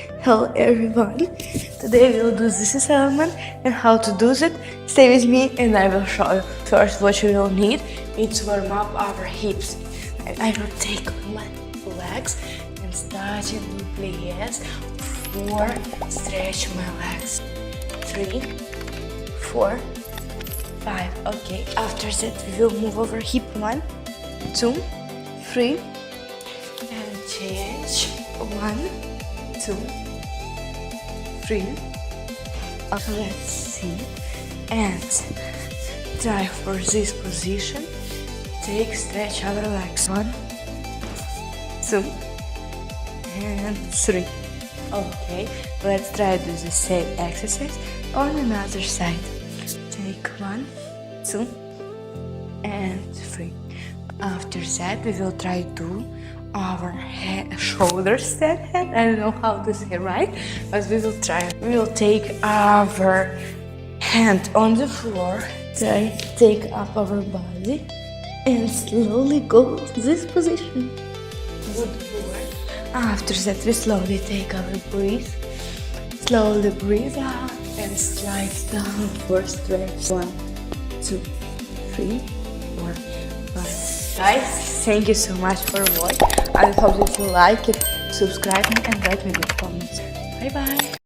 Hello everyone. Today we'll do this element and how to do it. Stay with me and I will show you. First what you will need is to warm up our hips. I will take my legs and starting with plies. 4, stretch my legs. 3, 4, 5. Okay, after that we will move over hip. 1, 2, 3 and change. 1, 2, 3. Let's see and try for this position. Stretch our legs. 1, 2 and 3. Okay, let's try to do the same exercise on another side. Take 1, 2 and 3. After that we will try to our shoulder stand. I don't know how to say right, but we will try. We will take our hand on the floor, take up our body and slowly go to this position. Good work. After that we slowly take our breath. Slowly breathe out and slide down for stretch. 1, 2, 3, 4, 5. Guys, thank you so much for watching. I hope that you like it. Subscribe me and write me good comments. Bye bye.